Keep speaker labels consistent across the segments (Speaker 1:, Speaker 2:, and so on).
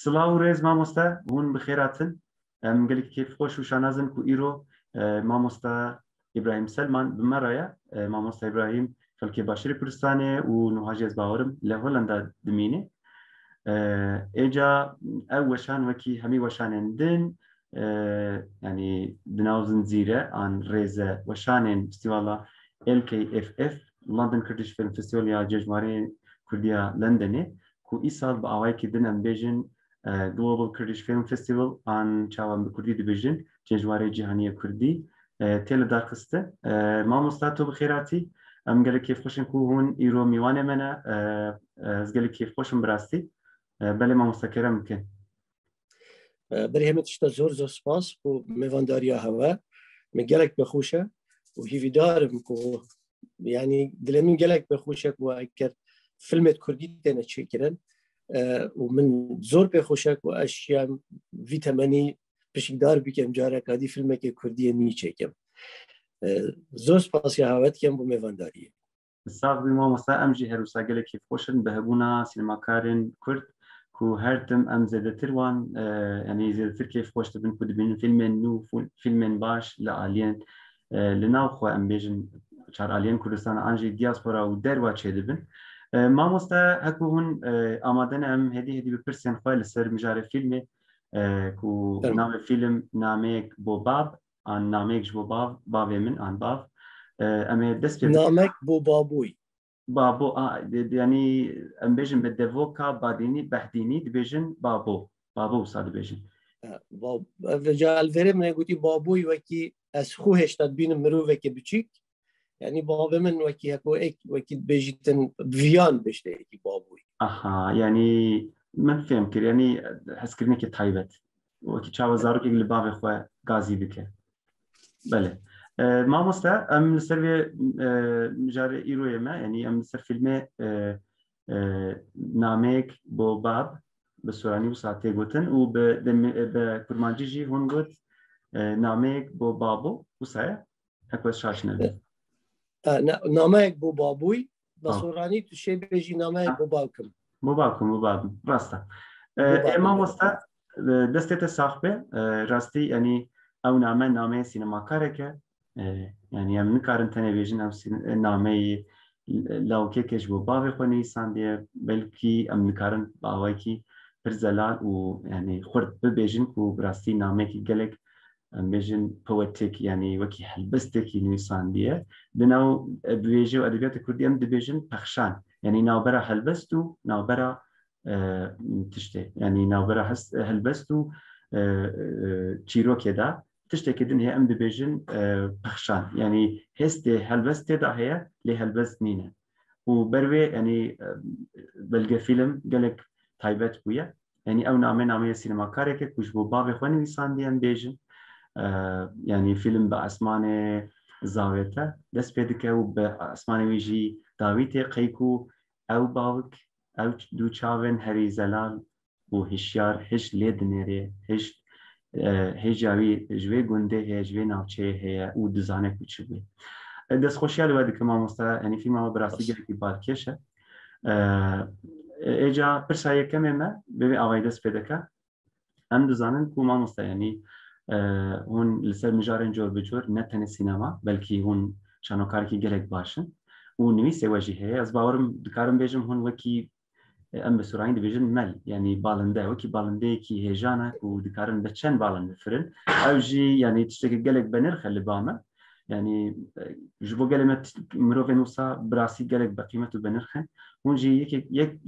Speaker 1: سلااو ڕێز مامۆستا هون بخێراتن گەلێک کێف خۆش و شانازن و ئیرۆ مامۆستا ئیبراهیم سەلمان بمەڕایە مامۆستا ئیبراهیم خەڵکی باشووری کوردستانێ و نوهاژێز باوەرم لە هۆلەندا دمینێ ئێجا ئەو وەشان وەکی هەمی وەشانێن دن ینی دناو زنجیرە ئان ڕێزە وەشانێن فستیواڵە LKFF London Kurdish Film Festival یا جێژوارەی کوردیا لەندەنێ و ئیساڵ بە ئاوایکی دن ئەم بێژن Global Kurdish Film Festival ئان چاوان بە کوردی دەبێژن جێژوارەی جیهانیە کوردی تێلە داخستە مامۆستا تۆ بخێراتی ئەم گەلێک کێفخۆشن و هون ئیرۆ میوانێ منە ئەس گەلێک کێفخۆشم براستی بەلێ مامۆستاکەرەم بکەن
Speaker 2: برهمت شتا زور سپاس و میوانداریا هوا من گلک بخوشه و هیویدارم کو یعنی دلمین گلک بخوشه و اگر فیلمت کردی دنه چیکرن و من زور بخوشه و اشیاء ویتامینی پشیدار بیکم جاره کادی فیلم که کردی نی چیکم زور سپاس یا هوات کم و میوانداریه
Speaker 1: ساق بی مامۆستا ئەمژی هەروسا گەلێک کێفخۆشن بەهەبوونا سینەماکارن کورد و هەرتم ئەم زێدەتر وان ینی زێدەتر کێفخۆش دەبن و دەبینن فیلمێن نو فیلمێن باش لە ئالێن لە ناوخۆ ئەم بێژن چار ئالێن کوردستانە ئانژی دیاسپۆرا و دەروا چێ دەبن مامۆستا هەکو هون ئامادەنە ئەم هێدی بپرسێن خۆی لەسەر مژارە فیلمێ و ناوێ فیلم نامەیەک بۆ باب ئان نامەیەکش بۆ باوێ من ئان باv ئەمێ دەست پێ
Speaker 2: نامەک بۆ بابووی
Speaker 1: بابۆ ینی ئەم بێژن بە دەڤۆکا بادینی بەحدینی دەبێژن بابۆ وسا دەبێژن
Speaker 2: جالڤێرە منێ گوتی بابووی وەکی ئەس خو هێشتا بینم مرۆڤێکی بچیک یعنی بابێ من وەکی هەکۆ وەکی بێژیتن ڤیان بشتەیەکی بابووی
Speaker 1: ئەها ینی من فێم کرد ینی هەستکردنێکی تایبەت وەکی چاوە زارۆکێک لە باوێ خۆ گازی بکە بەڵێ مامۆستا ئەم لەسەر مژارە ئیرۆیەمە ینی ئەم لەسەر فیلمێ نامەیەک بۆ باب بە سۆرانی و ساتێ گوتن و بە کورمانجیژی هون گوت نامەیەک بۆ بابۆ وسایە هەکوەس شاش نەبێت
Speaker 2: نامەیەک بۆ بابووی بە سۆرانی تو شێ بێژی نامەیەک بۆ باوکم
Speaker 1: بۆ باوکم ڕاستە مامۆستا دەستێتە ساخ بێ ڕاستی ینی ئەو نامەیە سینەماکارێکە ینی ئەم نکارن تەنێ بێژن ئەو نامەی لاوکێکێش بۆ باوێ خۆ نویساندیە بەلکی ئەم نکارن باوایکی پر زەلال و ینی خورد ببێژن و ڕاستی نامەیەکی گەلێک ئەمبێژن پۆەتێک ینی وەکی هەلبەستێکی نویساندیە دناو دوێژە و ئەدەبیاتە کوردی ئەم دەبێژن پەخشان ینی ناوبەرە هەلبەست و ناوبەرە تشتێ ینی ناوبەرە هەلبەست و چیرۆکێدا تشتێکی دن هەیە ئەم دەبێژن پەخشان ینی هێستێ هەلبەست تێدا هەیە لێ هەلبەست نینە و بەروێ ینی بەلگە فیلم گەلێک تایبەت بووە ینی ئەو نامەیە سینەماکارێکە کوش بۆ باوێ خۆ نویساندی ئەم بێژن ینی فیلم بە ئەسمانێ زاوێتە دەست پێ دکە و بە ئەسمانەویژی داویتێ قەیک و ئەو باوک ئەو دوو چاوێن هەری زەلال و هشیار هش لێ دنێرێ هشت هێژاوی ژوێ گوندێ هەیە ژوێ ناوچێ هەیە و دزانێک و چ بووی دەستخۆشییا لەوە دکە مامۆستا ینی فیلمەوە بەڕاستی گەلێکی بارکێشە ئێجا پرسا یەکەمێمە بەوێ ئاوای دەست پێ دەکە ئەم دەزانن و مامۆستا ینی هون لەسەر مژارن جۆر بجۆر نەتەنە سینەما بەلکی هون شانۆکارێکی گەلێک باشن و نویسێ وەژی هەیە ئەس باوەرم دکارم بێژم هون وەکی ئەم بە سوورانی دەبێژن مەل ینی باڵندە وەکی باڵندەیەکی هێژانە و دکارن بە چەند باڵند بفرن ئەوژی ینی تشتێکی گەلێک بە نرخە لە بامە ینی ji bo gelê me mirovên wisa birastî gelek beqîmet û benirxin hûn jî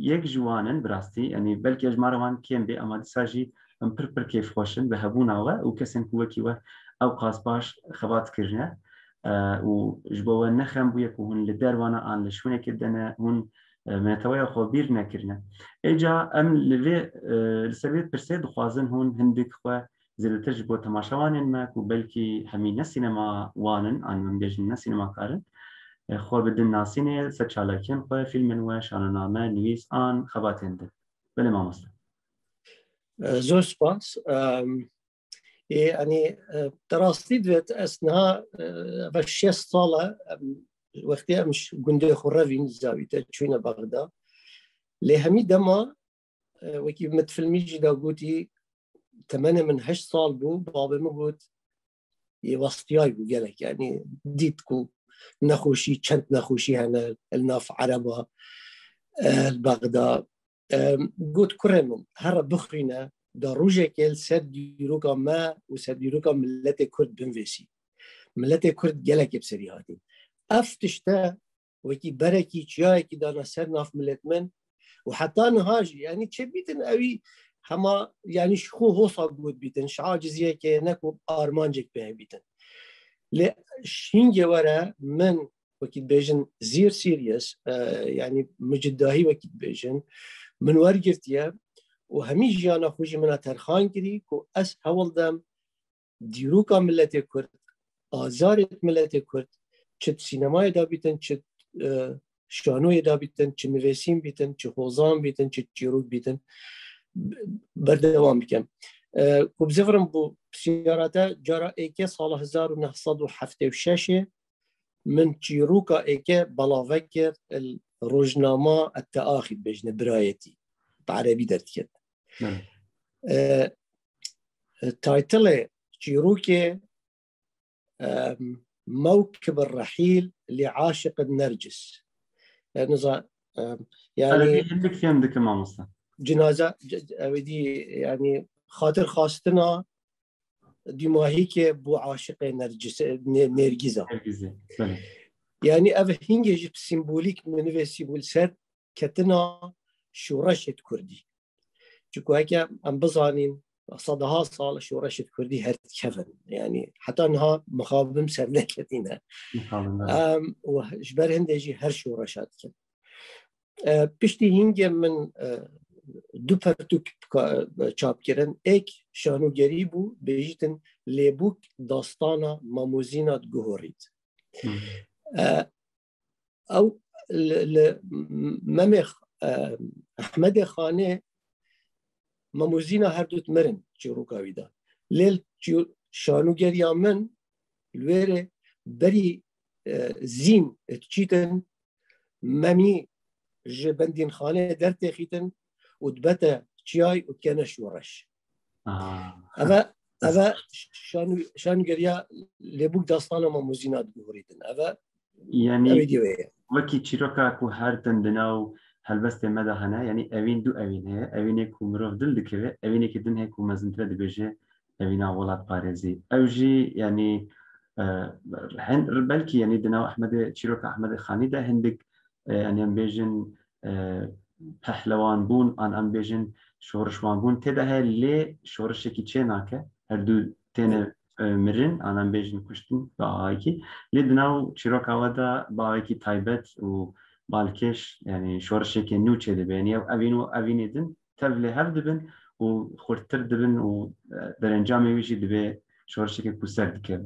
Speaker 1: yek ji wan in birastî yanî belkî ji mara wan kêm bê ama dîsa jî em pir kêfxweş in bi hebûna we û kesên ku wekî we ew qas baş xebat kirine û ji bo we nexem bûye ku hûn li derwana an li şûnekê dene hûn metewaya xwe bîr nekirine êca em li vê li ser vê pirsê dixwazin hûn hindik xwe زیاتر ji bo temaşewanên me ku belkî hemî ne sînema wanin an min bêjin ne sînemakarin xwe bi din nasînê ser çalakiyên xwe fîlmên we şanename nivîs an xebatên din belê mamoste
Speaker 2: زۆر سپاس ینی دەڕاستی دوێت ئەس نها بە 6 ساڵە وەختی ئەمش گوندێ خوڕەڤین زاویتە چوینە بەغدا لێ هەمی دەما وكي متفلميجي دا قوتي 8 سال بو بابا مقوت يوسطياي بو قالك يعني ديتكو نخوشي كنت نخوشي هنا الناف عربة البغداد قلت كرمن هر بخرينا دا روجه كيل سد يروكا ما وسد يروكا ملت كرد بنفسي ملت كرد قالك بسري هاتي افتشتا وكي بركي جاي كي دانا سر ناف ملت من وحتى نهاجي يعني تشبيتن قوي هما يعني شخو هوصا قود بيتن شعاجزيه كي نكو ارمانجك به بيتن لا شينجي ورا من وكيد بيجن زير سيريس يعني مجداهي وكيد بيجن من ورقرتيا وهمي جيانا خوشي منها ترخان كري كو اس هول دم ديروكا ملتي كرد آزارت ملتي كرد چت سينماي دا بيتن چت شانوي دا بيتن چه نويسين بيتن چه خوزان بيتن چه جيروك بيتن بردوام بكم كو بزفرم بو سياراتا جارا ايكي صالح 1976 من جيروكا ايكي بلاوكر الروجنامة التآخي بجن برايتي بعربي درتكت تايتل جيروكي موكب الرحيل لعاشق النرجس يعني
Speaker 1: عندك في عندك ما مصر
Speaker 2: جنازة ودي يعني خاطر خاصتنا دماغي كي بو عاشق نرجسة يعني أبه هنجي سيمبوليك من في سيمبول سر كتنا شورشة كردي جكو هكا أم بزانين صدها صال شورشة كردي هرت كفن يعني حتى أنها مخابم سرنكتنا وجبر هندجي هر شورشات كن بشتي هنجي من دو پرتوک چاپ کردن ایک شانوگری بو بیجتن لیبوک داستانا ماموزینات گوهرید او ممخ احمد خانه ماموزینا هر دوت مرن چیروکاوی دا لیل شانوگری من لویره بری زین اتچیتن ممی جبندین خانه در تخیتن ودبته شياي وكانش ورش أبا شانو قريا لبوك داستانا ما موزينات جوريدن أبا
Speaker 1: يعني وكي تشيروكا كو هارتن دناو هلبست مدى هنا يعني أوين دو أوين هي أوين كو مروف دل دكوه أوين كدن هي كو مزنتر دبجه أوين ولاد بارزي أوجي يعني بلكي يعني دناو أحمد تشيروكا أحمد خاني ده هندك يعني بيجن پهلوان بون آن بیشن شورشوان بون تده هر لی شورشی کی چه نکه هر دو تنه مرن آن بیشن کشتن با آیکی لی دناو چیروک آودا با آیکی تایبت و بالکش یعنی شورشی کی نو چه دبینی و اوینی دن تبله هر دبن و خورتر دبن و در انجام ویشی دبی شورشی کی کوسر دکه.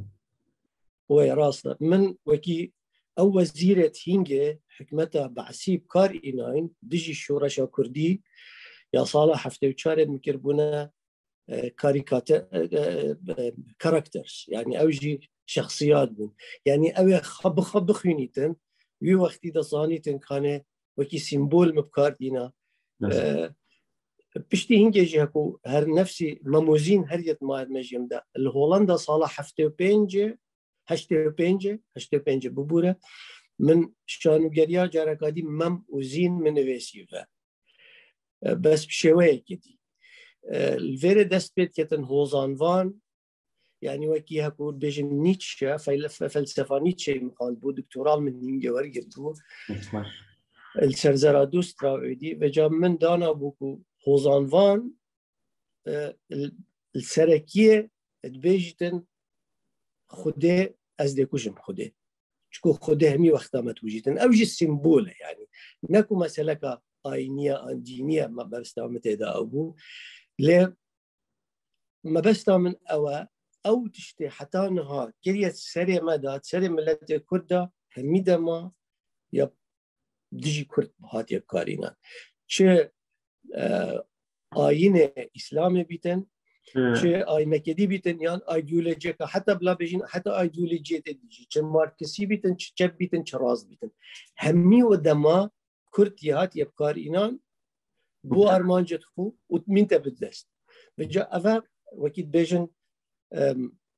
Speaker 2: وای راسته من وکی او وزيرة هينجي حكمتها بعسيب كار إناين دجي شورشا كردي يا صالح حفتي وشارد مكربونا كاركترز يعني أوجي شخصيات بون يعني أوي خب خينيتن وي وقتي دا صانيتن كان وكي سيمبول مبكار دينا بشتي هينجي جي هكو هر نفسي مموزين هريت ماهر مجيم دا الهولندا صالح حفتي وبينجي هشته پنج ببوره من شانوگریا جارکادی مم وزین من ویسیفه بس بشويه كدي الفيري دست بيت كتن هوزانوان يعني وكي هكو بيجن نيتشه فلسفة نيتشه مقال بو دكتورال من نينجا ورقتو السرزرادوست راودي وجا من دانا بوكو هوزانوان السركية تبيجتن خوده از دکوشم خوده چکو خوده همی وقتا ما توجیتن اوجی سیمبوله يعني نکو مسئله که آینیه دینیه ما بستا متعدا ابو لی ما بستا من او تشتي حتى نها كريت سري مدات سري ملت كردا هميدا ما يا دجي كرد بهات يبكارينا چه آيين إسلام بيتن چه آی مکدی بیتن یان ایدئولوژی که حتی بلا بجین حتی ایدئولوژی دیجی چه مارکسی بیتن چه چپ بیتن چه راست بیتن همی و دما کرد یهات یبکار اینان بو أرمانجت خو ومين تبدلست بجا أفا وكيد بيجن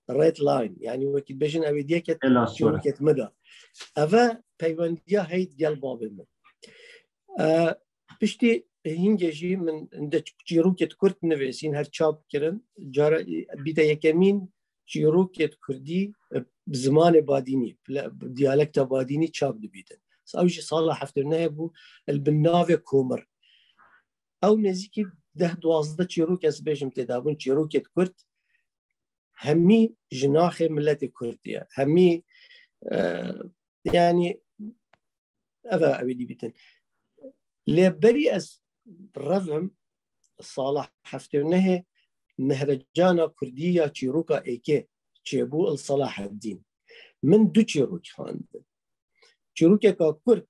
Speaker 2: ريد لاين يعني وكيد بيجن أبيديك شروكت مدى أفا بيوانديا هي ديال بابنا بشتي هنجي من عند شروكت كرد نفسين هر شاب كرن جارا بيتا يكمين شروكت كردي بزمان باديني ديالكت باديني شاب دبيتن أوجي صالح حفترناه بو البناوي كومر أو نزيكي ده دوازده شروك أسبيجم تدابون شروكت كرد همي جناح ملت كردية همي يعني أبا أبدي بيتن لبري أس رفم صالح حفترناه مهرجانا كردية شروكا إيكي شيبو الصلاح الدين من دو شروك خاند شروكا كرد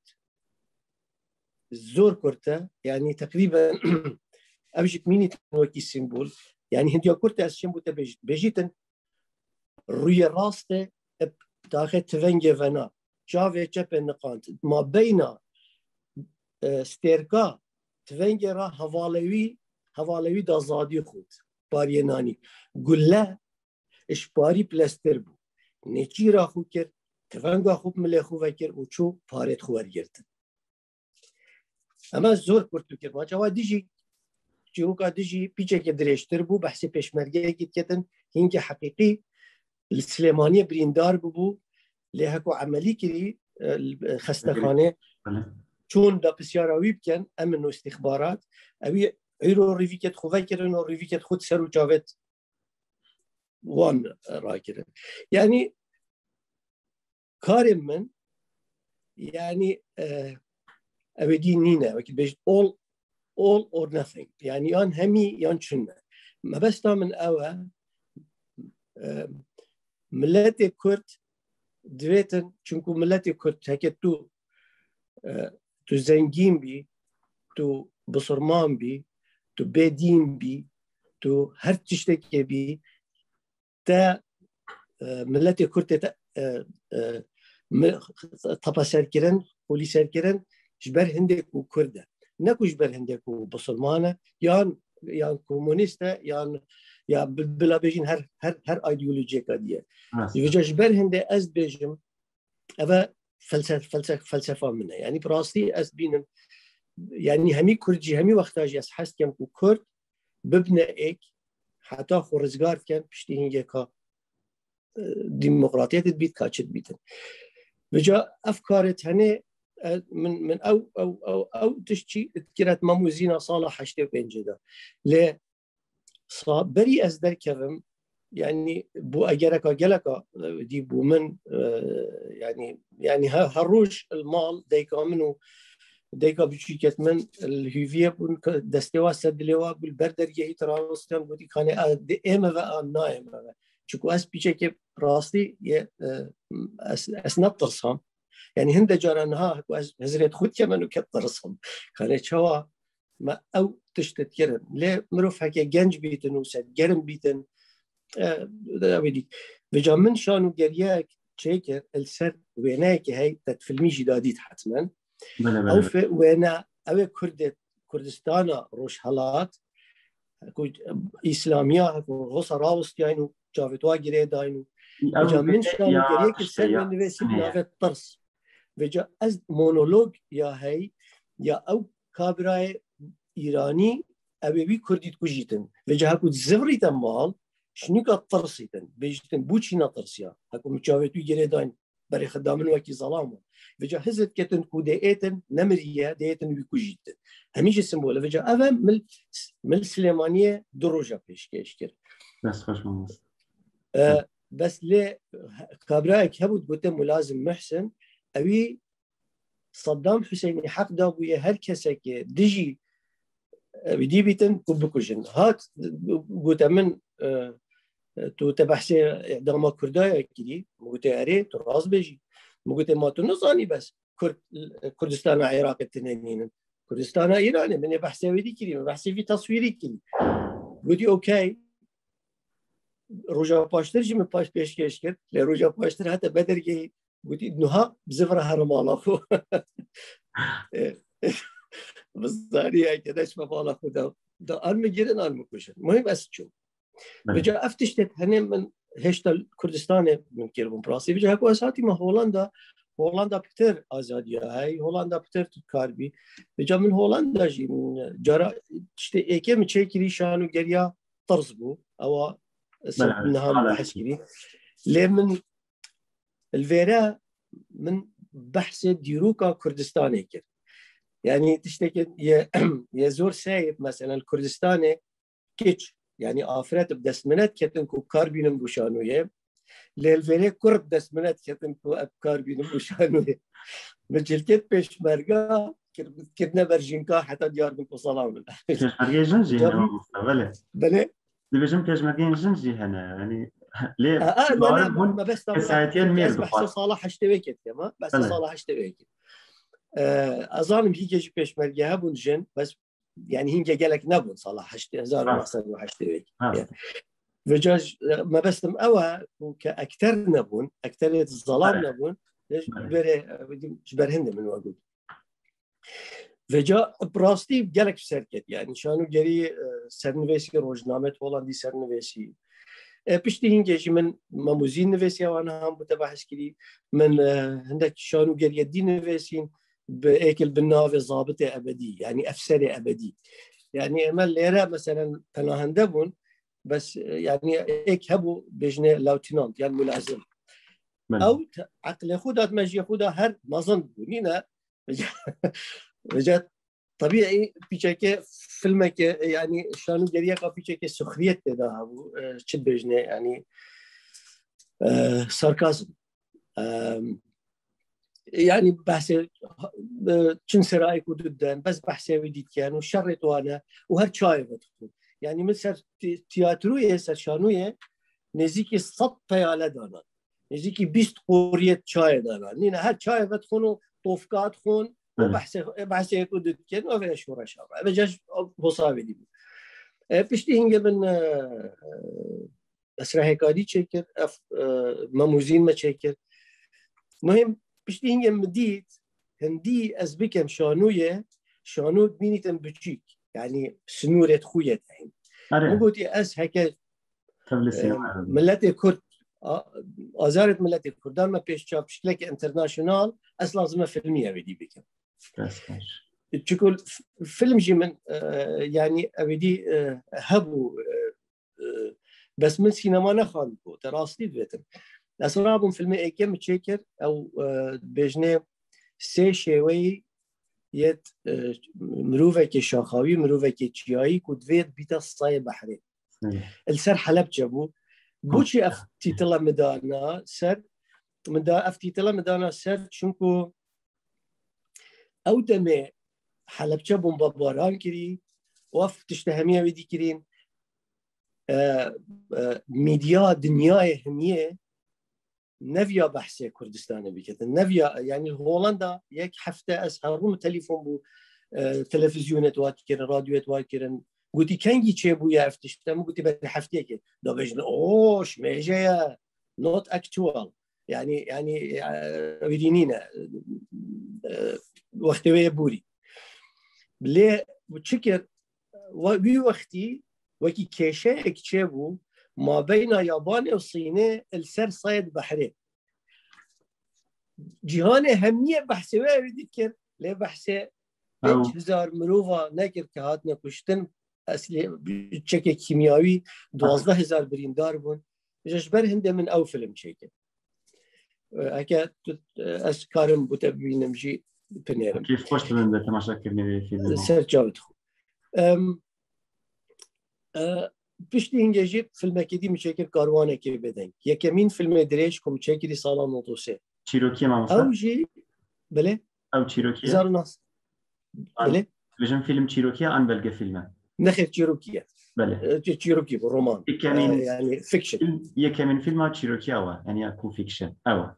Speaker 2: زور كرتا يعني تقريبا أبجت ميني تنوكي سيمبول يعني هنديا كرتا أسشنبو بجيتن روی راسته داخل تونگه ونا جاوه چپ نقانت ما بین سترکا تونگه را حوالوی دازادی خود باری نانی گله اشباری پلستر بو نیچی را خود کرد تونگه خوب ملی خود وکر و چو پارت خور گرد اما زور کرد کرد ما جوا دیجی چیروکا دیجی پیچه که درشتر بو بحث پیشمرگه گید کتن هنگ حقیقی السليمانية بريندار ببو لهكو عملي كري خستخانة چون دا بسياراوي بكن امن و استخبارات اوي ايرو ريفيكت خوفا كرن و ريفيكت خود سر و جاوت وان راي كرن يعني كارم من يعني اوي دي نينا وكي بيج all or nothing يعني يان همي يان شنة ما بس دا من اوه ملت کرد دویتن چونکو ملت کرد هکه تو زنگین بی تو بسرمان بی تو بدین بی تو هر تشتکی بی تا ملت کرد تا طبع سرکرن خولی سرکرن جبر هندک و کرده نکو جبر هندک و بسرمانه یان کمونیسته یا بلا بيجين هر ايديولوجيا قضيه يجوش برهنده از بيجم اما فلسفه منها يعني براستي از بينم يعني همي كردجي همي وقتاجي از حس كم كرد ببنى ايك حتى خورزگار كان بشتي هنگه كا ديمقراطيه بيت كاتشت بيتن بجا افكارت هني من او تشتي تكرت ماموزينا صالح حشتي بينجدا ل بري از در كرم يعني بو اجركا جلكا دي بو من يعني هروش المال ديكا منو ديكا بشيكت من الهوفيه بون دستوا سدلوا بالبردر يهي تراوستن بودي كان ايما و نايم چكو اس بيچه راستي اس نطرسهم يعني هند جارنها هزرت خود كمنو كترسهم كان چوا ما او تشتت كرن ليه مروف هكا جنج بيتن وسد جرم بيتن بدي بجا من شانو جرياك تشيكر السر ويناك هي تتفلمي جداديت حتما او في وينا او كردستان روش حالات اسلاميه غصه راوست يعني جافتوا جري داينو بجا من شانو جرياك السر من نفسي نافت طرس بجا از مونولوج يا هي يا او كابراي إيراني أبي كرديت كوجيتن وجه هكو زفريتن مال شنيكا طرسيتن بيجتن بوشي نطرسيا هكو متشاوتو جريدان بري خدامن وكي ظلامه وجه هزت كتن كوديتن نمريا ديتن بكوجيتن هميش السمبول وجه أفا مل سليمانية دروجة بيش كير
Speaker 1: بس خوش ممس
Speaker 2: بس ليه كابرايك هبوت قلت ملازم محسن أبي صدام حسيني حق دابويا هر كسك دجي بدي بيتن كوبكوجن هات قلت من تو تبحثي اعدام كردايا كدي قلت اري تو راس بيجي قلت ما تنصاني بس كردستان عراق التنين كردستان ايران من بحثي ودي كدي بحثي في تصويري كدي قلت اوكي رجا باشتر جي من باش بيش كرد لرجا باشتر حتى بدر جي قلت انها بزفره هرمالا بالزارية كداش ما بالا خدا دا أرمي جيرن أرمي كوشن مهم أسجو بجا أفتشتت هني من هشتا الكردستان من كيربون براسي بجا هكو أساتي ما هولندا بكتر آزادية هاي هولندا بكتر تكاربي بجا من هولندا جي من جرا تشتي إيكي من شيكري شانو جريا طرزبو أو نهام بحث كري ليه من الفيرا من بحث ديروكا كردستاني كر يعني تشتكي يا زور سايب مثلا الكردستاني كيتش يعني آفرات بدسمنات كتنكو كاربينم بوشانويه للفيري كرد دسمنات كتنكو كاربينم بوشانويه مجلكت بيش مرقا كدنا برجينكا حتى ديار بنكو صلاة
Speaker 1: كشمرقين جنجي هنا مستقبله
Speaker 2: بلي
Speaker 1: دبجم كشمرقين جنجي هنا يعني ليه
Speaker 2: ما بس
Speaker 1: ساعتين مير
Speaker 2: بحث صالح اشتبكت كما بس صالح اشتبكت أظن هيك جي بيشمرقة هبون جن بس يعني هيك قالك نبون صلاح هزار محسن وحشتبك فجاج ما بس أوها كأكثر نبون أكثر الظلام نبون جبرهن من وجود فجاء براستي قالك سركت يعني شانو جري سرنويسي روجنامة هولندي سرنويسي بشتي هنجي من ماموزين نويسي وانا هم بتبحث كلي من عندك شانو جري دي نويسين بأكل بالنافذ ضابطة أبدي يعني أفسرة أبدي يعني أما الليرة مثلا تناهندبون بس يعني إيك هبو بجنة لوتينانت يعني ملازم أو عقل خودات ماجي خودها هر ما ظن بنينا رجعت طبيعي بيشكل فيلمك يعني شانو جريقة بيشكل سخرية ده هبو شد بجنة يعني ساركازم يعني بحث چن سرايك وددان بس بحث وديت كان وشرط وانا وهر شاي بدخل يعني مثل تياترويه سرشانويه نزيكي 100 طياله دانا نزيكي 20 قوريه شاي دانا نينا هر شاي بدخل طوفقات خون وبحث وديت كان وفي شورا شابه بجاج بصابي دي بشتي هنجا من اسرع هيكادي تشكر ماموزين ما تشكر مهم بشتي هنجا مديت هندي أزبكم شانو بينيتم بتشيك يعني سنورة خوية تحين مو قلت أس هكا ملتي كرد أزارت ملتي كردان ما بيش شاف شكلك انترناشونال أس لازمة فيلمية بدي بكم تقول فيلم جي من يعني أبدي هبو بس من سينما نخان تراصلي بيتم أسرابهم فيلم إيكم تشيكر أو بجنة سه شوی یت مروفه که شاخاوی مروفه که چیایی کدوید بیت صای بحری السر حلب جابو بوچی افتیتلا مدانا سر افتیتلا مدانا سر چونکو او دمه حلب جابون بباران کری و افتشتهمیه ویدی کرین میدیا دنیای همیه نفيا بحثي كردستان بكت نفيا يعني هولندا يك حفتة أسهرهم تليفون بو تلفزيونات واكرن راديوات واكرن قلتي كانجي تشيبو يا افتشتم قلتي بدي حفتيك ده بيجن اوش ميجا نوت اكتوال يعني ودينينا وقتوي بوري ليه بتشكر وي وقتي وكي كيشاك تشيبو ما بين يابان والصين السر صيد بحري جهان همية بحثي ويذكر ليه بحثي 5000 مروفا نكر كهاتنا كشتن اصلي تشكي كيميائي 12000 بريندار بون جبر هنده من او فيلم تشكي هكا اسكارم بتبين مجي بنيرم
Speaker 1: كيف خوش من تماشا كرني في
Speaker 2: سر جاودخو پشتی اینجا فیلم کدی میچکر کاروانه که بدن یکمین فیلم درش که میچکری سال 93
Speaker 1: چیروکی ماموسا
Speaker 2: او جی بله
Speaker 1: او چیروکی
Speaker 2: هزار ناس بله
Speaker 1: بجم فیلم چیروکی آن بلگه فیلمه
Speaker 2: نخیر چیروکیه
Speaker 1: بله
Speaker 2: چیروکی رومان يعني فيكشن
Speaker 1: يكمن فيلم چیروکی اوه يعني اكو فيكشن اوه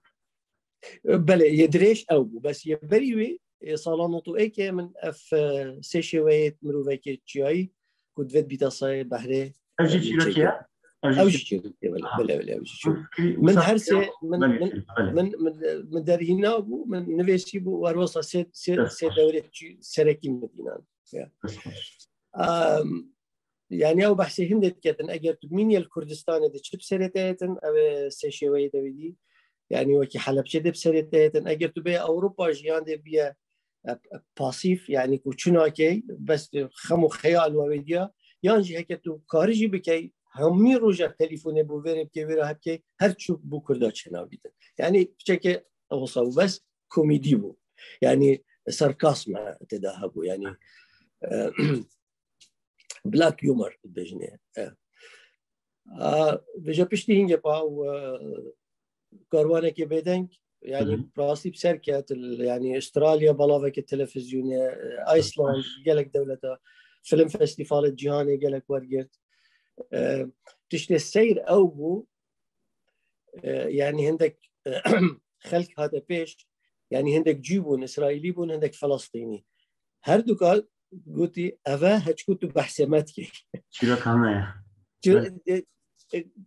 Speaker 2: بله يدريش او بس يبريوي صالونتو اي كي من اف سيشويت مروفيكي تشاي كود فيت بيتا صاي بحري
Speaker 1: اوجي چیروکیه
Speaker 2: او شيء بلا شو من هرسه من درهنا بو من نفسي بو وروصه سي دوله سركي مدينه يعني او بحثي هندت كتن اجر تميني الكردستان دي تشب سرتاتن او سيشوي دويدي يعني وكي حلب شد بسرتاتن اجر تبي اوروبا جيان دي بيا باسيف يعني كوتشناكي بس خمو خيال وفيديا يانجي هيك تو خارجي بكي همي روجا تليفون بو فيرب كي ويرا هبكي هر تشوف بو كردا تشنا بيدن يعني بشكل اوصل بس كوميدي بو يعني ساركاسم تداهبو يعني بلاك يومر بجنيه بجا بشتي هنجا باو كاروانه كي بيدنك يعني براسي بسركات يعني استراليا بلاغك التلفزيون ايسلاند قالك دولتها فيلم فيستيفال الجهاني قالك ورقت تشتي السير او بو يعني عندك خلق هذا بيش يعني عندك جيبون اسرائيلي بون عندك فلسطيني هردوكا قلتي افا هتشكوتو بحسماتك
Speaker 1: شيلو كامية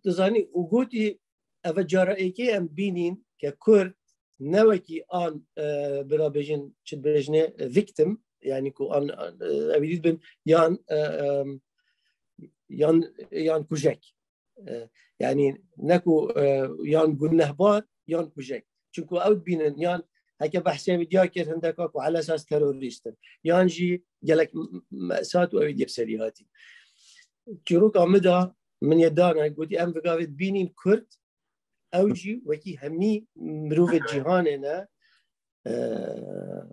Speaker 2: تزاني وقلتي افا جارائكي ام بينين ككرد نوكي ان برابجن شد بجنه فيكتيم يعني كو ان ابيد بن يان كوجك يعني نكو يان قلنهبار يان كوجك چونكو اوت بينن يان هكا بحثي دياكر عندك على اساس تيروريست يانجي قالك مأساة وابيد يبسرياتي جروك عمدا من يدانا قلتي ام فقافت بينين كرد اوجي وكي همي مروف الجهاننا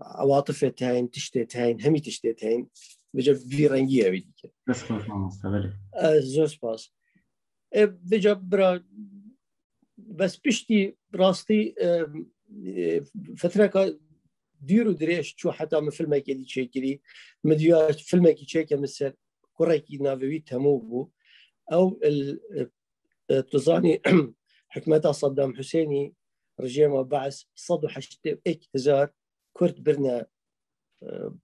Speaker 2: عواطف هاين تشتت هاين همي تشتت هاين بجا في رنجيه بيديك
Speaker 1: بس ما مستقبل
Speaker 2: زوس باس بجا برا بس بشتي براستي فتره ديرو دريش شو حتى من فيلم كي تشيكري مديا فيلم كي تشيك مسر كوريكي نافوي تموبو او تزاني حكمتها صدام حسيني رجيمه بعث صدو حشتي هزار كرد برنا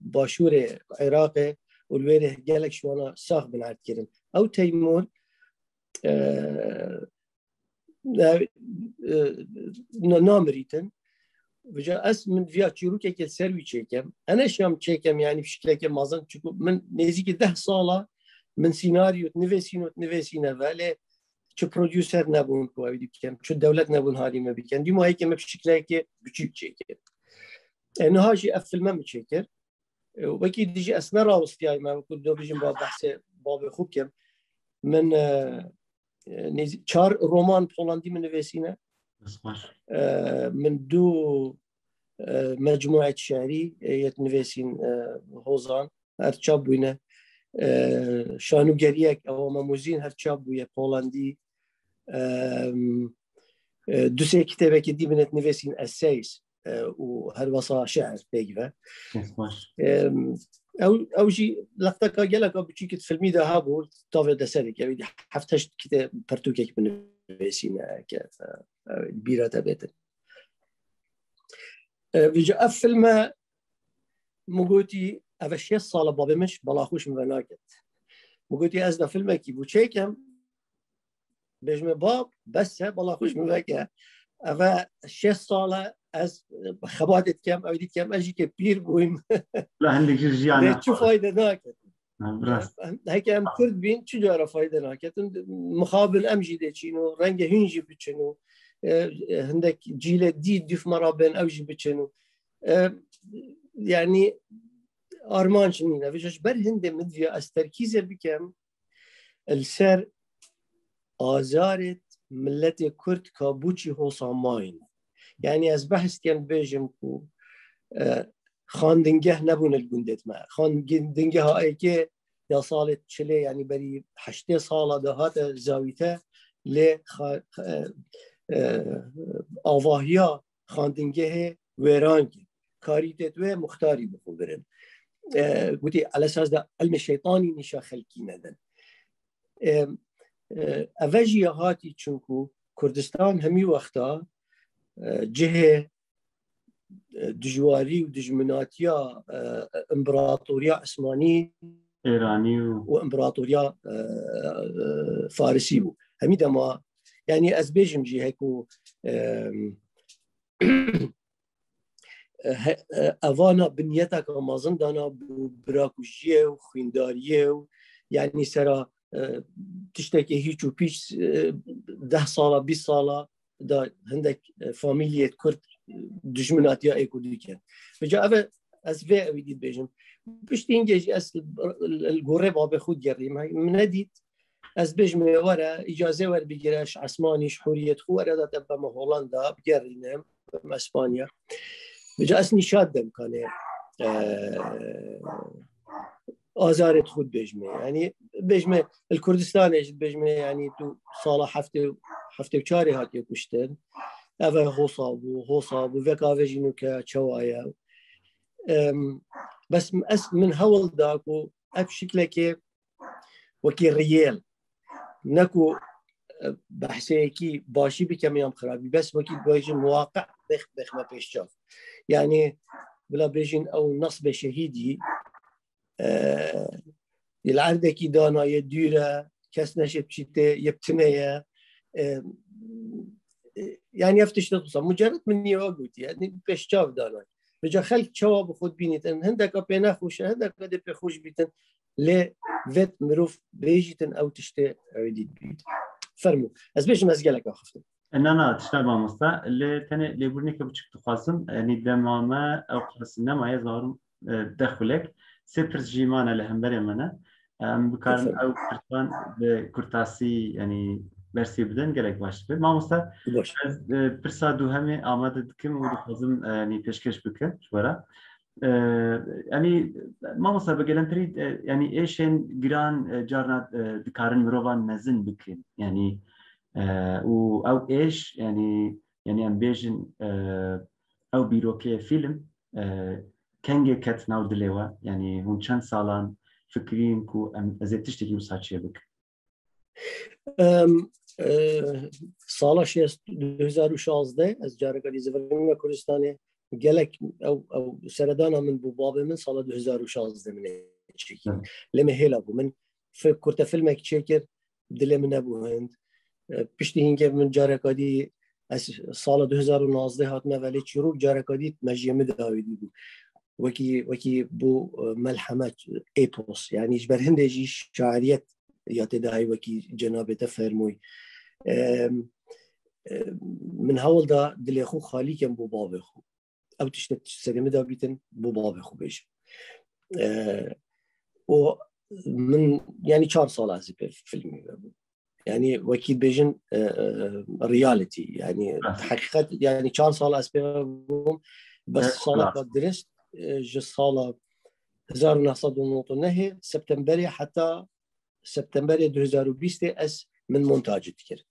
Speaker 2: باشوري عراقي والويره قالك شو انا ساخ بن عبد الكريم او تيمور نامريتن وجا اس من فيا تشيروكي كسروي تشيكم انا شام تشيكم يعني بشكل كم مازن من نزيك 10 ساله من سيناريو نفسينا فالي شو بروديوسر نبون كوي كم شو الدولة نبون هاري ما بيكن دي ما هيك ما بشكل هيك بتجيب شيكر إنه هاجي أفل ما متشكر وأكيد ديجي أسنى راوستي ما كنت دو بيجي باب بحث باب خوكم من شار رومان بولندي من نفسينا من دو مجموعة شعري يتنفسين هوزان هرتشابوينه شانو گریک او ماموزین هر چاب بوی پولندی دوسه کتابه که دی بنت نویسین اسیس و هر وصا شعر بيجوا او جي لقطه قالك بشي كت فيلمي ده هابو طاف ده سرك يعني حفتش كده برتوكك بنويسين ك البيره تبعت بيجي فيلم مقوتي أفشي الصالة بابي مش بلاخوش مبناكت مقولتي أزنا فيلمك بوشيكم بجمع باب بس بلاخوش مبناكت أفا الشي الصالة أز خباتت كم أو ديت كم أجي كبير بويم
Speaker 1: لا عندك جرجي أنا
Speaker 2: شو فايدة ناكت هيك أم كرد بين شو جارة فايدة ناكت مخابل أمجي دي شنو رنجة هنجي بتشنو عندك جيل جديد ديف مرابين أوجي بتشنو يعني آرمان شنينا فيش برهند مدفع استركيز بكم السر آزارت ملت كرد كابوشي هو صامين يعني از بحث كان بيجم كو خاندنجه نبون الجندت ما خاندنجه هاي كي يا صالت شلي يعني بري حشتي صالة دهات زاويته ل آواهيا خاندنجه ويرانج كاريتت و مختاري بخبرن قلتي على اساس ده علم الشيطاني نشا خلقي ندن افاجي هاتي چونكو كردستان همي وقتا جهه دجواري ودجمناتيا امبراطوريا عثماني
Speaker 1: ايراني
Speaker 2: وامبراطوريا فارسي بو هميدا ما يعني أزبيجم جي هيكو أفانا بنيتك ومازن دانا براكوجيه وخينداريه يعني سرا تشتكي هيجو بيش 10 سالة 20 سالة دا هندك فاميلية كرد دجمنات يا ايكو ديكان فجاء أفا أسفاء ويديد بيجم بشتينجي القريب بابا خود جري من ديت أسبيجم ورا إجازة ور بيجراش عثمانيش حورية خو ورا تبقى هولندا بجرينا اسبانيا بجا اسني شادم كان آزارت خود بيجمه يعني بيجمه الكردستان ايش بيجمه يعني تو صالة حفته وشاري هاتي كشتن أفا هو صاب وفكا فيجينو كشوايا بس من هول داكو بشكل كي وكي ريال نكو بحسيكي باشي بكم يوم خرابي بس وكي بيجي مواقع بخ ما بيشاف يعني بلا بيجين او نصب شهيدي العردكي دانا يديره كسنا شبشته يبتنيه يعني يفتش تقصى مجرد مني وقلت يعني بيشاف دانا بجا خلق شواب خود بينيتن هندك بينا خوش هندك قد بيخوش بيتن ل فيت مروف بيجيتن او تشتي عديد بيت فرمو از بيش مسجلك اخفتم
Speaker 1: أنا تشتغل مع مصطفى اللي تاني اللي يقولني كبتشك تخاصم يعني دمامة أو قرصنا ما يظهر دخلك سيبرس جيمانا لهمبري منا بكارن أو كرتان بكرتاسي يعني برسي بدن قالك باش ما مصطفى برسادو همي آمادة كم ودخازم يعني تشكيش بكن شورا يعني ما مصطفى بقولن تريد يعني إيشين جران جارنا دكارن مروفان مزن بكن يعني أو إيش يعني أم بيجن أو بيروكي فيلم كنجي كات ناو دلوا يعني هون چند سالان فكرين كو أم أزيد تشتكي وساتشي بك
Speaker 2: سالا 2016 از جارگالی زفرین کردستانی گلک او سردانا من بوبابه من سال 2016 من چکی لما هلا بو من كنت فيلمك تشيكر دل من ابو هند پشتی هنگه من جارگالی از سال 2019 هات ولی شروع جارگالی مجمع داویدی بود وکی بو ملحمه ایپوس يعني اجبر هندجي شاعرية ياتداي وكي جنابته فرموي من هول دا دل خو خالي كم بو باب خو او تشت سلمه دا بيتن بو باب خو بيش و من يعني 4 سال از فيلمي يعني وكي بيجن رياليتي يعني حقيقة يعني 4 سال از بيهم بس صالة درست جو صالة 1999 سبتمبر حتى سبتمبر 2020 اس من مونتاج تكر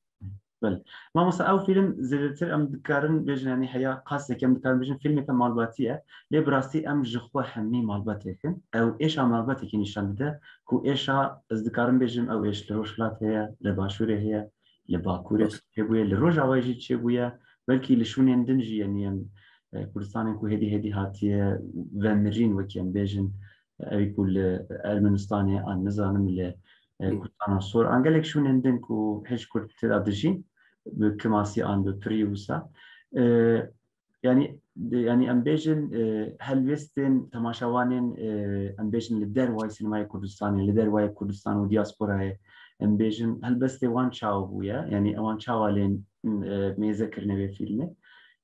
Speaker 1: بله ما مثلا او فيلم زلتر ام دكارن بيجن يعني حياه قاسه كم دكارن بيجن فيلم كم مالباتيه لي براسي ام جخوا حمي مالباتيكن او ايش مالباتيك نشان ده كو ايش از دكارن بيجن او ايش لروشلات هي لباشوره هي لباكوره تبويه لروجاواجي تشبويه بلكي لشون دنجي يعني كردستان كو هدي هاتيه ومرين وكيم بيجن يقول ارمنستاني ان نظام ل كردستان صور انقلك شون عندن كو هيش كرد تدرجين بكماسي ان ببريوسا يعني ام بيجن هل ويستن تماشاوانين ام بيجن لدار واي سينما كردستان لدار واي كردستان ودياسبورا ام بيجن هل بس وان شاو بويا يعني وان شاو لين ما يذكرنا بفيلمه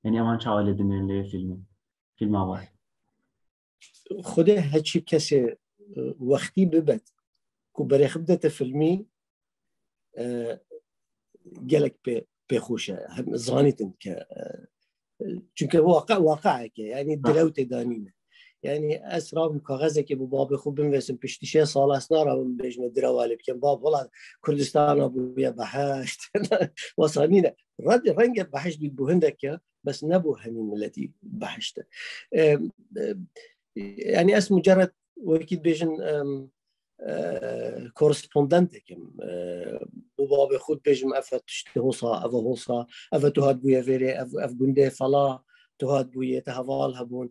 Speaker 1: يعني اوان چاوله دنين له فيلم اول
Speaker 2: خدا هیچ کسی وقتی ببد کو برای خبدت فیلمی گلک به خوشه هم زانیتن که چون واقعه که یعنی دلوت دانینه يعني اسراب كاغزه كي باب خوب بنوسم پشتیشه سال اسنا را بجم دروالب كم باب والله كردستان ابو يا بحشت وصانينا رنگ بحشت بو هندك بس نبو همين التي بحشته يعني اسم مجرد واكيد بيجن كورسبوندنت كم باب خود بيجم افتشت هوصا هوصا افتهاد بو يفيري اف بنده فلا تهاد بو يتهوال هبون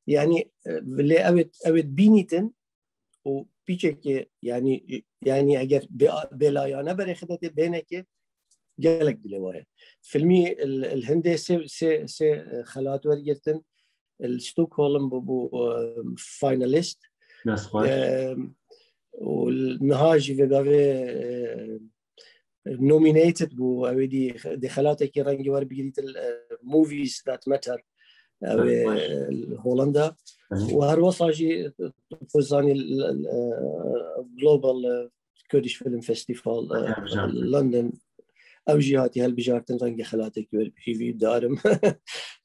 Speaker 2: يعني اللي اوت بينيتن و پیچه که یعنی اگر بلایانه برای خدمت بینه که گلک دلوایه فیلمی الهنده سه خلات ورگرتن الستوكهولم بو فايناليست
Speaker 1: دست خوش
Speaker 2: والنهاجي في قافي نومينيتد بو اويدي دخلاتي كي رانجي ور بقريت الموفيز ذات ماتر هولندا وهروصاجي فوزاني الجلوبال كرديش فيلم فيستيفال لندن او جهاتي هالبجارتن رانجي خلاتي كي ور بي دارم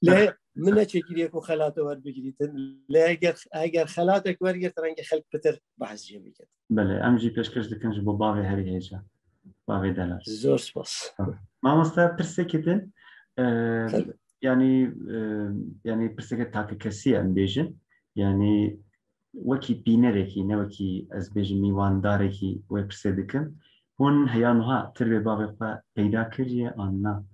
Speaker 2: لا من چکیه کو خلاط ور بگیریتن لا اگر خلاطك ورگرت رنگ خلق بتر بحث جمعی کرد
Speaker 1: بله ام جی پیشکش دکنج بو باوی هری هیجا باوی دلار
Speaker 2: زور سپاس
Speaker 1: ما مستا پرسکتن yani پرسکت تاک کسی ام بیجن yani وکی بینرکی نه وکی از بیجن میواندارکی و پرسیدکم هون هیانوها تربی باوی خوا پیدا کردیه آنها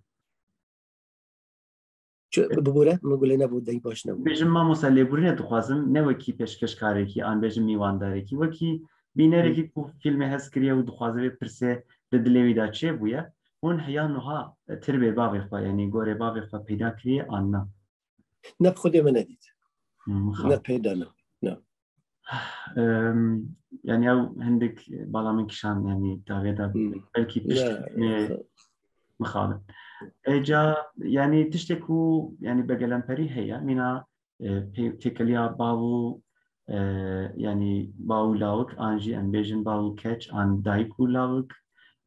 Speaker 2: ببوره مگوله نبود دی باش نبود
Speaker 1: بیشتر ما مسئله بودیم تو خواستم نه وکی پیشکش کاری کی آن بیشتر میوانداری کی وکی بینری کی کو فیلم هست کریه و دخوازه پرسه دلیوی داشته بوده اون هیان نها تربیت باوی خوا یعنی گوره باوی خوا پیدا کریه آن
Speaker 2: نه خود من ندید نه پیدا نه
Speaker 1: يعني أو عندك بعض من كشان يعني تغيير بلكي بتشتكي مخالف إجا يعني تشتكوا يعني بقلم بري هي منا تكليا باو يعني باو لاوك أنجي أمبيجن باو كاتش عن دايكو لاوك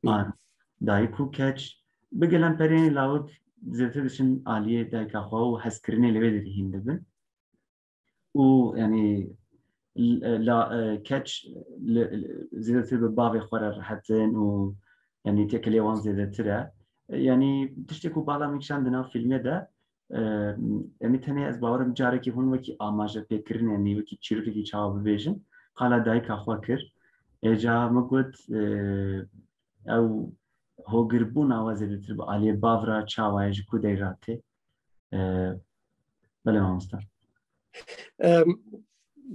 Speaker 1: عن دايكو كاتش بقلم بري لاوك زيتشن عالية دايكا خو حسكرني لبدري هندبن ويعني لا كاتش زيادة بالبابي خورر حتى و يعني تكلي وان زيادة ترى يعني تشتكوا بالا ميكشان دنا فيلم ده يعني تاني از باورم جاره که هون وکی آماجه فکرن يعني وکی چیرکی کی چاو ببیجن خالا دایک اخوا کر اجا مگود او هو گربون آوازه دیتر با علی باورا چاوایج کودی راته بله مامستا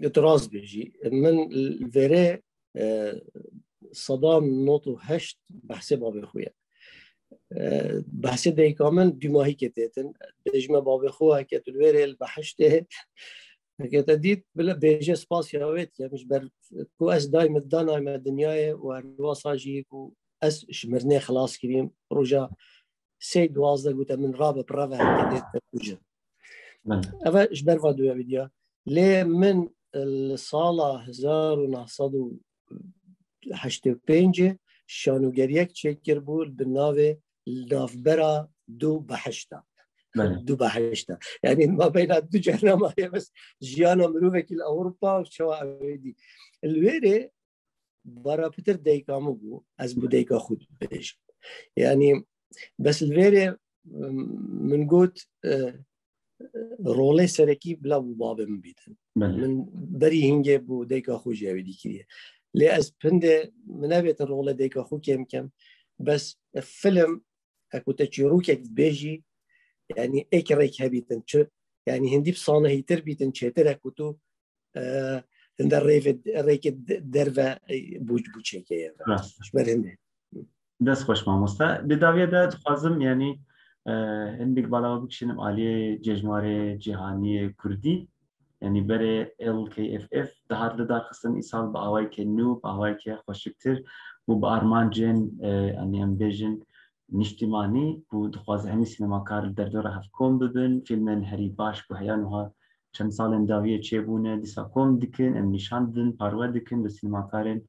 Speaker 2: اعتراض بيجي من الفيري صدام نوتو هشت بحسبها بخويا بحسب ده كمان دماغي كتاتن بيجمع بابي خوها كت الفيري البحشته كتديت بلا بيجي سباسيويت يعني مش بر كو اس دايم الدانا مع الدنيا والوصاجي كو اس شمرني خلاص كريم رجع سيد وازده قلت من رابع برافع كتات وجه أفا إيش برفع دويا فيديو ليه من الصالة 1985 شانوگریک چکر بود به ناو نافبرا دو بحشتا دو بحشتا يعني ما بين دو جهنم بس جيانا مروفة كل أوروبا وشوا أودي الويري برا بتر ديكا مبو از بو ديكا خود بيش يعني بس الويري من قوت رول سرکی بلا باب من بیدن من بری هنگه بو دیکا خوشی اویدی کریه لی از پنده منابت رول دیکا خو کم بس فیلم اکو تچیرو که بیجی یعنی ایک ریک هبیتن چه یعنی هندی بصانه هیتر بیتن چهتر اکو تو هندر ریک درو بوچ که شبر هنده
Speaker 1: دست خوش ماموستا بداویه ده خوازم یعنی عندك بالا بكشنم عليه جمهورية جهانية كردي يعني بري LKFF دهار لدار خصن إصال بأواي كنو بأواي كخوشكتر وبأرمان جن يعني أمبيجن نجتماني ودخواز همي سينماكار الدردورة هفكم ببن فيلمن هري باش بحيانوها چند سال داوية چيبونه ديسا كوم دكن ام نشان دن پاروا دكن بسينماكارن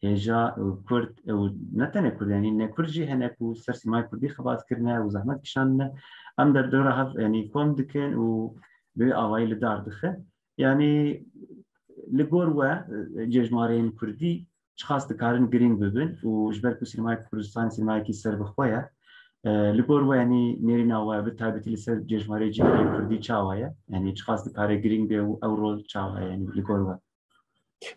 Speaker 1: هجا كرد نتنه كرد يعني نكرجي هناكو سر سيماي كردي خبات كرنا وزحمت كشان ام در دوره هف يعني كوم دكن و بأواي لدار دخه يعني لقور جمهوريين كردي شخص دكارن جرين ببن وجبركو سينماي كردستان سينماي كي سر بخويا لقور يعني نيرنا وبالتالي لسه جمهوريين كردي چاوايا يعني شخص دكارن جرين بيو او رول چاوايا يعني لقور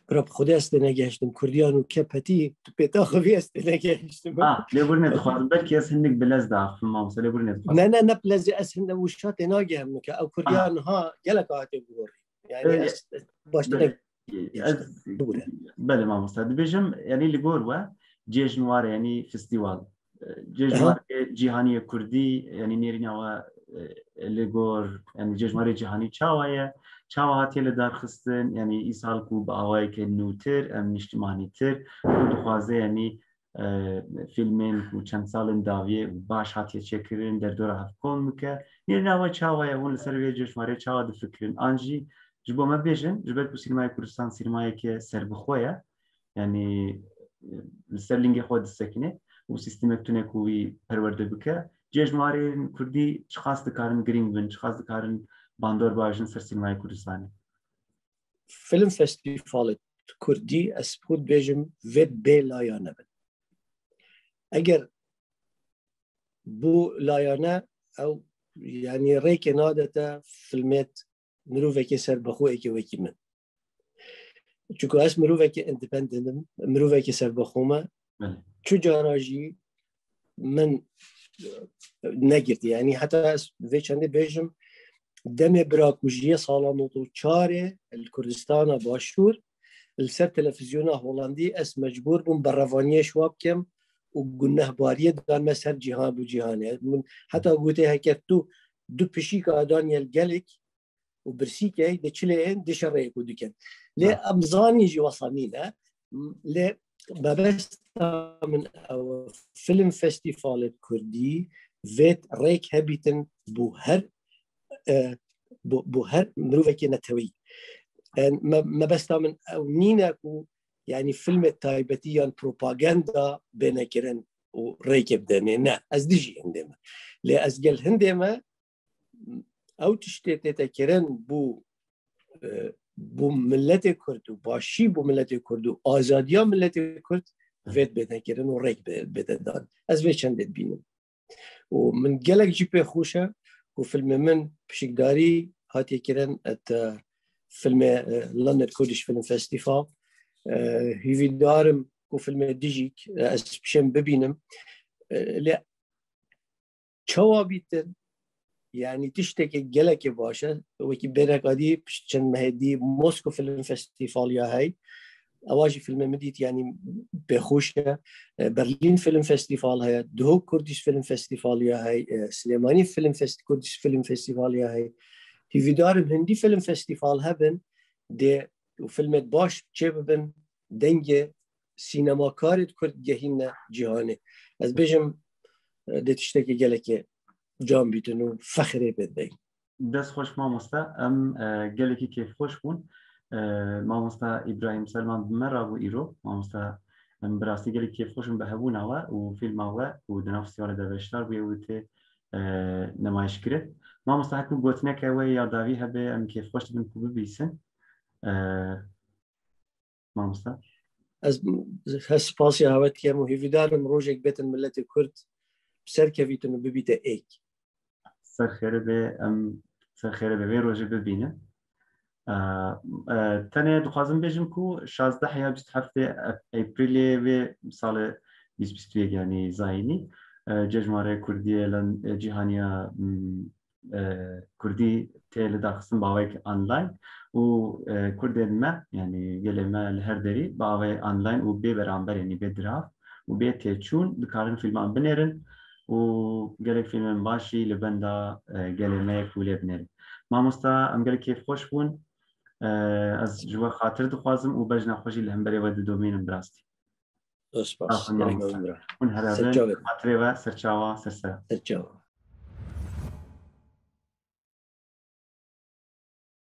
Speaker 2: براب خودی است نگهشتم کردیانو کپتی تو پیتا خوبی است نگهشتم
Speaker 1: لیبرنه دخوازم بلکی از هندک بلز داخل مامسه لیبرنه دخوازم
Speaker 2: نه بلز از هند وشات نگهم که او کردیان ها گلک آتی بگوری یعنی باش
Speaker 1: بله مامۆستا دەبێژم ینی لەگۆر وە جێژنوارە ینی فستیواڵ جێژنوارە جیهانی کوردی ینی نێرینەوە لەگۆر ینی جێژوارە جیهانی چاوایە چاوە هاتیە لە دارخستن ینی ئیساڵک و بە ئاوایەکە نووتر ئەم نیشتیمانیتر دخوازە ینی فیلمێن و چەند ساڵن داویێ و باش هاتیە چێکردن دەردۆرە هەفکۆن بکە نێرینەوە چاوایە هون لەسەر وێ جێژوارە چاوە دەفکردن ئانژی ji bo me bêjin ji ber ku sînemaya Kurdistan sînemayeke serbixwe ye yanî li ser lingê xwe disekine û sîstemek tune ku wî perwerde bike cejmarên Kurdî çi xas dikarin girîng bin çi xas dikarin bandor bajin ser sînemaya Kurdistanê
Speaker 2: Film Festîvalê Kurdî ez xwe dibêjim vê bê layane bin eger bu layane ew yanî rêkê nadete filmêt mirovekî serbixweyekî wekî min çunku ez mirovekî independentim mirovekî serbixwe me çi cara jî min negirtî yanî heta ez vê çendê bêjim demê birakûjiya sala 94 li Kurdistana Başûr li ser televizyona Holandî ez mecbûr bûm bi revaniyê şwa bikim û gunehbariyê dan me ser cîhan bû cîhanê min heta gotê heke tu du pişîka daniyel gelek û birsîkê di çileyên dişereyê ku dikin lê em zanî jî wesanîne lê mebesta min ew Film Festîvalê Kurdî vê rêk hebîtin bû her mirovekî netewî mebesta min ew nîne ku yanî filmê taybetî yan propaganda bênekirin û rêkê bidêne ne ez dijî hindê me lê ez gel hindê me ew tiştê tête kirin bû milletê Kurd û başî bû milletê Kurd û azadiya milletê Kurd vê bêne kirin û rêk bêde dan ez vê çendê dibînim û min gelek jî pê xweş e ku filmê min pişikdarî hatiye kirin et filmê London Kurdish Film Festival hîvîdarim ku filmê dijîk ez pişem bibînim lê çawa bîtin yani tiştekê gelekê baş e wekî bêneqadî çend mehedî Moskva Film Festivaliya hey ewa jî filmê min dît yanî pêxweş e Berlin Film Festival heye Duhok Kurdish Film Festivaliya hey Silêmanî Kurdish Film Festivaliya hey hîvîdarim hindî film festival hebin dê û filmê baş çê bibin dengê sînemakarê Kurd gehîne cîhanê ez bêjim dê tiştekê gelekê can bîtin û fexrê bêdin
Speaker 1: dest xweş mamosta em gelekî kêfxweş bûn mamosta İbrahim Selman bi me rabû îro mamosta em bi rastî gelekî kêfxweşin bi hebûna we û fîlma we û di nav festîvala de beşdar bûye û tê nemayişkirin mamosta hekû gotineke we ya dawî hebe em kêfxweş dibin ku bibîsin mamosta
Speaker 2: ez spasiya hewetiyem û hîvîdarim rojek bêtin milletê Kurd serkevîtin û bibîte êk
Speaker 1: serxêre bê em serxêre bê vê rojê bibînin tenê dixwazim bêjim ku 16 ya 27 Eprîlê vê salê 2021 yanî zayînî cejmarê Kurdiyê cîhaniya Kurdî tê li darxistin bawek online û Kurdên me yanî gelê me li her derî bawê online û bê beramber yanî bê dirav û bê têçûn dikarin fîlman binêrin û gelek fîlmên başî li benda gelê me ku lê binêrin mamosta em gelek kêfxweş bûn ez ji we xatir dixwazim û bejna xwe jî li hemberê we diddomînim bi rastî hûn herevin xatirê we serçawa sersera